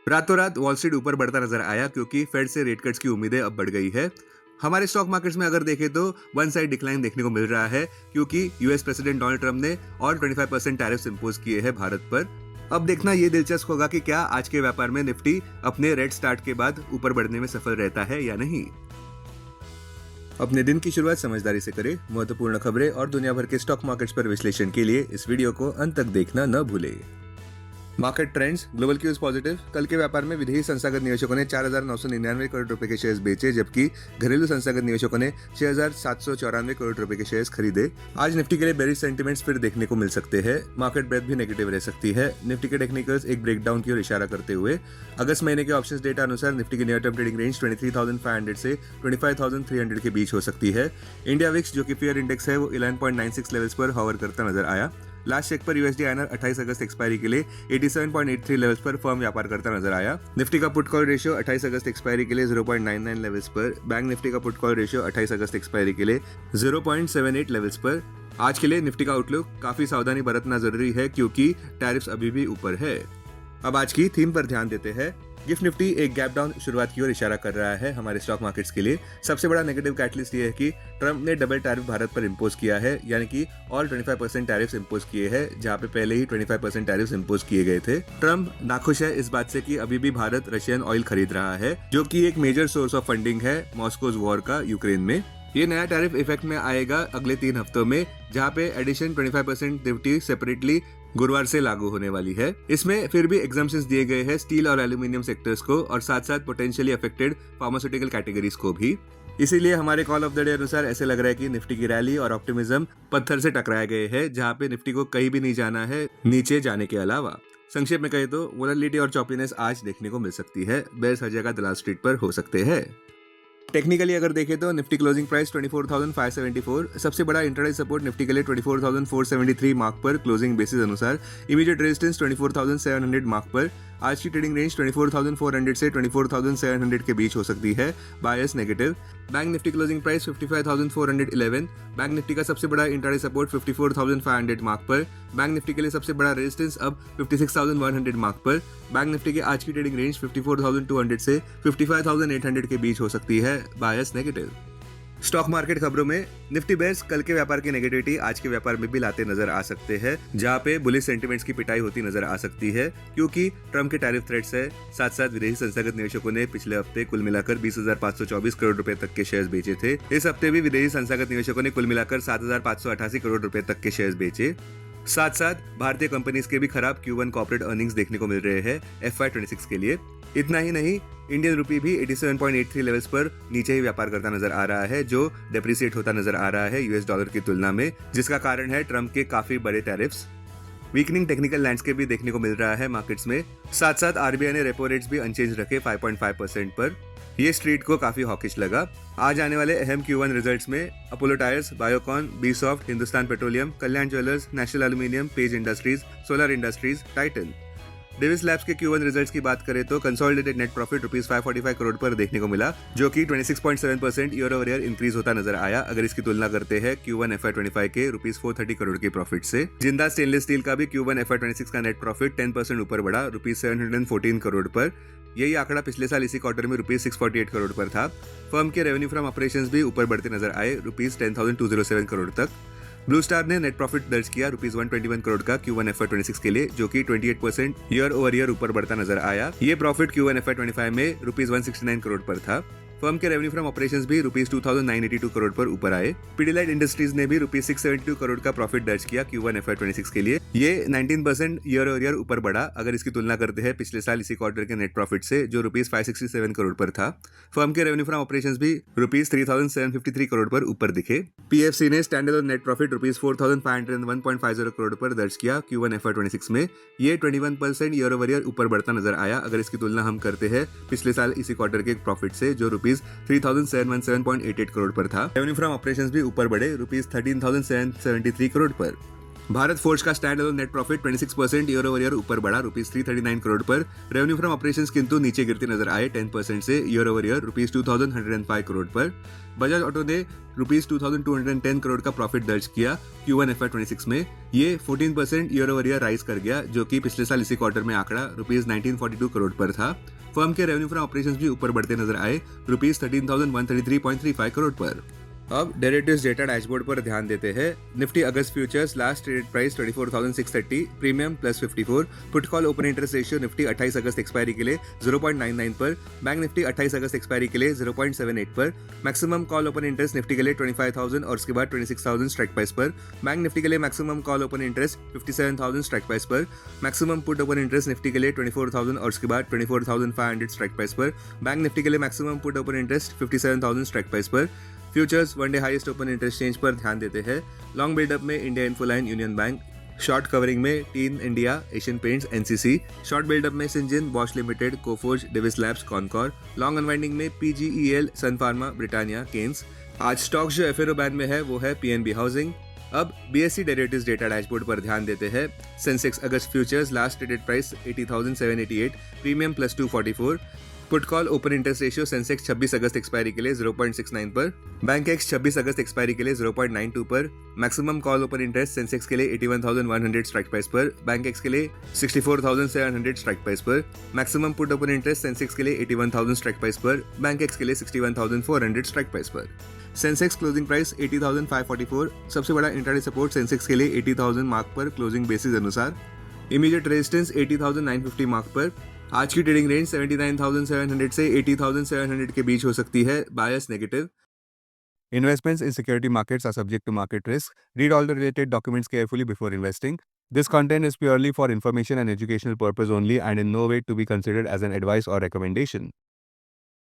रातों रात wall street ऊपर बढ़ता नजर आया क्योंकि फेड से रेट कट्स की उम्मीदें अब बढ़ गई है। हमारे स्टॉक मार्केट्स में अगर देखें तो वन साइड डिक्लाइन देखने को मिल रहा है क्योंकि यूएस प्रेसिडेंट डोनाल्ड ट्रंप ने और 25% टैरिफ्स इंपोज किए हैं भारत पर। अब देखना ये दिलचस्प होगा कि क्या आज के व्यापार में निफ्टी अपने रेड स्टार्ट के बाद ऊपर बढ़ने में सफल रहता है या नहीं। अपने दिन की शुरुआत समझदारी से करें। महत्वपूर्ण खबरें और दुनिया भर के स्टॉक मार्केट्स पर विश्लेषण के लिए इस वीडियो को अंत तक देखना न भूलें। Market trends, global cues positive. कल के व्यापार में विदेशी संस्थागत निवेशकों ने 4,999 करोड़ रुपए के शेयर्स बेचे, जबकि घरेलू संस्थागत निवेशकों ने 6,794 करोड़ रुपए के शेयर्स खरीदे। आज निफ्टी के लिए बेरिश सेंटिमेंट्स फिर देखने को मिल सकते हैं। मार्केट ब्रेथ भी नेगेटिव रह सकती है। निफ्टी के टेक्निकल्स एक ब्रेकडाउन की ओर इशारा करते हुए अगस्त महीने के ऑप्शंस डेटा अनुसार निफ्टी की नियर टर्म ट्रेडिंग रेंज 23,500 से 25,300 के बीच हो सकती है। इंडिया विक्स, जो कि फेयर इंडेक्स है, वो 11.96 लेवल्स पर हॉवर करता नजर आया। लास्ट चेक पर यूएसडी आईएनआर 28 अगस्त एक्सपायरी के लिए 87.83 लेवल्स पर फर्म व्यापार करता नजर आया। निफ्टी का put call ratio 28 August expiry के लिए 0.99 लेवल्स पर, बैंक निफ्टी का put call ratio 28 August expiry के लिए 0.78 लेवल्स पर। आज के लिए निफ्टी का आउटलुक काफी सावधानी बरतना जरूरी है क्योंकि टैरिफ्स अभी भी ऊपर है। अब आज की थीम पर ध्यान देते हैं। गिफ्ट निफ्टी एक गैप डाउन शुरुआत की ओर इशारा कर रहा है हमारे स्टॉक मार्केट्स के लिए। सबसे बड़ा नेगेटिव कैटलिस्ट ये है कि ट्रंप ने डबल टैरिफ भारत पर इंपोज किया है, यानी कि ऑल 25% टैरिफ्स इंपोज किए हैं, जहां पे पहले ही 25% टैरिफ्स इंपोज किए गए थे। ट्रंप नाखुश है इस बात से कि अभी भी भारत रशियन ऑयल खरीद रहा है, जो कि एक मेजर सोर्स ऑफ फंडिंग है मॉस्कोज वॉर का यूक्रेन में। ये नया टैरिफ इफेक्ट में आएगा अगले 3 हफ्तों में, जहां पे एडिशन 25% ड्यूटी सेपरेटली गुरुवार से लागू होने वाली है। इसमें फिर भी एग्जाम्पशंस दिए गए हैं स्टील और एल्यूमिनियम सेक्टर्स को और साथ साथ पोटेंशियली अफेक्टेड फार्मास्यूटिकल कैटेगरीज को भी। इसीलिए हमारे कॉल ऑफ द डे अनुसार ऐसे लग रहा है कि निफ्टी की रैली और ऑप्टिमिज्म पत्थर से टकराए गए हैं, जहां पे निफ्टी को कहीं भी नहीं जाना है नीचे जाने के अलावा। संक्षेप में कहे तो वोलेटिलिटी और चॉपीनेस आज देखने को मिल सकती है। बेयर्स हर जगह दलाल स्ट्रीट पर हो सकते हैं। टेक्निकली अगर देखें तो निफ्टी क्लोजिंग प्राइस 24,574। सबसे बड़ा इंट्राडे सपोर्ट निफ्टी के लिए 24,473 मार्क पर क्लोजिंग बेसिस अनुसार। इमीडिएट रेजिस्टेंस 24,700 मार्क पर। आज की ट्रेडिंग रेंज 24,400 से 24,700 के बीच हो सकती है, bias negative. Bank Nifty closing price 55,411। Bank Nifty का सबसे बड़ा इंट्राडे सपोर्ट 54,500 मार्क पर। बैंक निफ्टी के लिए सबसे बड़ा रेजिस्टेंस अब 56,100 मार्क पर। बैंक निफ्टी के आज की ट्रेडिंग रेंज 54,200 से 55,800 के बीच हो सकती है, बायस नेगेटिव। स्टॉक मार्केट खबरों में निफ्टी बेयर्स कल के व्यापार की नेगेटिविटी आज के व्यापार में भी लाते नजर आ सकते हैं, जहां पे बुलिश सेंटिमेंट्स की पिटाई होती नजर आ सकती है क्योंकि ट्रंप के टैरिफ थ्रेट्स है। साथ साथ विदेशी संस्थागत निवेशकों ने पिछले हफ्ते कुल मिलाकर 20,524 करोड़ रुपए तक के शेयर्स बेचे थे। इस हफ्ते भी विदेशी संस्थागत निवेशकों ने कुल मिलाकर 7,588 करोड़ रुपए तक के शेयर्स बेचे। साथ साथ भारतीय कंपनीज के भी खराब Q1 कॉर्पोरेट अर्निंग्स देखने को मिल रहे हैं FY26 के लिए। इतना ही नहीं, इंडियन रुपी भी 87.83 लेवल्स पर नीचे ही व्यापार करता नजर आ रहा है, जो डेप्रिसिएट होता नजर आ रहा है यूएस डॉलर की तुलना में, जिसका कारण है ट्रंप के काफी बड़े टैरिफ्स। वीकनिंग टेक्निकल लैंडस्केप भी देखने को मिल रहा है मार्केट्स में। साथ साथ आरबीआई ने रेपो रेट्स भी अनचेंज रखे 5.5% पर। ये स्ट्रीट को काफी हॉकिश लगा। आज आने वाले अहम Q1 रिजल्ट्स में Apollo Tyres, Biocon, BSoft, Hindustan Petroleum, Kalyan Jewellers, National Aluminium, Page Industries, Solar Industries, Titan. Divi's Labs के Q1 रिजल्ट्स की बात करें तो कंसोलिडेटेड नेट प्रॉफिट ₹545 करोड़ पर देखने को मिला, जो कि 26.7% ईयर ओवर ईयर इंक्रीज होता नजर आया अगर इसकी तुलना करते हैं Q1 FY25 के ₹430 करोड़ के प्रॉफिट से। जिंदा स्टेनलेस स्टील का भी Q1 FY26 का नेट प्रॉफिट 10% ऊपर बढ़ा ₹714 करोड़ पर। यही आंकड़ा पिछले साल इसी क्वार्टर में ₹648 करोड़ पर था। फर्म के रेवेन्यू फ्रॉम ऑपरेशंस भी ऊपर बढ़ते नजर आए ₹10,207 करोड़ तक। ब्लू स्टार ने नेट प्रॉफिट दर्ज किया ₹121 करोड़ का Q1 FY26 के लिए, जो कि 28% ईयर ओवर ईयर ऊपर बढ़ता नजर आया। ये प्रॉफिट Q1 FY25 में ₹169 करोड़ पर था। फर्म के रेवेन्यू फ्रॉम ऑपरेशंस भी ₹2,982 करोड़ पर ऊपर आए। पिडिलाइट इंडस्ट्रीज ने भी ₹672 करोड़ का प्रॉफिट दर्ज किया Q1 FY26 के लिए। ये 19% ईयर ओवर ईयर ऊपर बढ़ा अगर इसकी तुलना करते हैं पिछले साल इसी क्वार्टर के नेट प्रॉफिट से, जो ₹567 करोड़ पर था। फर्म के रेवेन्यू फ्रॉम ऑपरेशंस भी ₹3,753 करोड़ पर ऊपर दिखे। पीएफसी ने stand alone net profit ₹4,501.50 crore पर दर्ज किया Q1 FY26 में। ये 21% ईयर ओवर ईयर ऊपर बढ़ता नजर आया अगर इसकी तुलना हम करते हैं पिछले साल इसी क्वार्टर के प्रॉफिट से, जो ₹3,717.88 करोड़ पर था। रेवेन्यू फ्रॉम ऑपरेशंस भी ऊपर बढ़े ₹13,773 करोड़ पर। भारत फोर्ज का stand alone net profit 26% year over year ऊपर बढ़ा रुपीज 339 करोड़ पर। रेवेन्यू फ्रॉम ऑपरेशंस किंतु नीचे गिरते नजर आए 10% से year over year rupees 2105 crore पर। बजाज ऑटो ने रुपीज 2210 करोड़ का प्रॉफिट दर्ज किया Q1 FY26 में। ये 14% ईयर ओवर ईयर राइज कर गया, जो कि पिछले साल इसी क्वार्टर में आंकड़ा रुपीज 1942 करोड़ पर था। फर्म के रेवेन्यू फ्रॉम ऑपरेशंस भी ऊपर बढ़ते नजर आए रुपीज 13,133.35 करोड़ पर। अब डेरिवेटिव्स डेटा डैशबोर्ड पर ध्यान देते हैं। Nifty August futures last traded price 24,630, premium +54। Put call open interest ratio Nifty 28 August expiry के लिए 0.99 पर, बैंक निफ्टी 28 अगस्त एक्सपायरी के लिए 0.78 पर, maximum call open interest Nifty के लिए 25,000 और उसके बाद 26,000 स्ट्राइक प्राइस पर, बैंक निफ्टी के लिए maximum call open interest 57,000 strike price पर, maximum put open interest Nifty के लिए 24,000 और उसके बाद 24,500 स्ट्राइक प्राइस पर, बैंक निफ्टी के लिए maximum put open interest 57,000 strike price पर। Futures one day highest open interest change पर ध्यान देते हैं। लॉन्ग बिल्डअप में India Infoline, union bank. Short covering में टीन India, Asian Paints, NCC. Short buildup में Syngene, Bosch limited, Coforge, Divi's labs, Concor. Long unwinding में PGEL, Sun Pharma, Britannia, Kaynes. आज स्टॉक्स जो एफएनओ बैन में है वो है पीएनबी हाउसिंग। अब बीएससी डेरिवेटिव्स डेटा डैशबोर्ड पर ध्यान देते हैं। Sensex August futures last traded price 80,788, premium +244। Put call open interest ratio Sensex 26 August expiry के लिए 0.69 पर, बैंक एक्स 26 अगस्त एक्सपायरी के लिए 0.92 पर, maximum call open interest Sensex के लिए 81,100 स्ट्राइक प्राइस पर, बैंक एक्स के लिए 64,700 स्ट्राइक प्राइस पर, maximum put open interest Sensex के लिए 81,000 स्ट्राइक प्राइस पर, बैंक एक्स के लिए 61,400 स्ट्राइक प्राइस पर। सेंसेक्स क्लोजिंग प्राइस 80,544, सबसे बड़ा इंट्राडे सपोर्ट सेंसेक्स के लिए 80,000 मार्क पर क्लोजिंग बेसिस अनुसार। इमीडिएट रेजिस्टेंस 80,950 मार्क पर। आज की ट्रेडिंग रेंज 79,700 से 80,700 के बीच हो सकती है, bias negative. Investments in security markets are subject to market risk. Read all the related documents carefully before investing. This content is purely for information and educational purpose only and in no way to be considered as an advice or recommendation.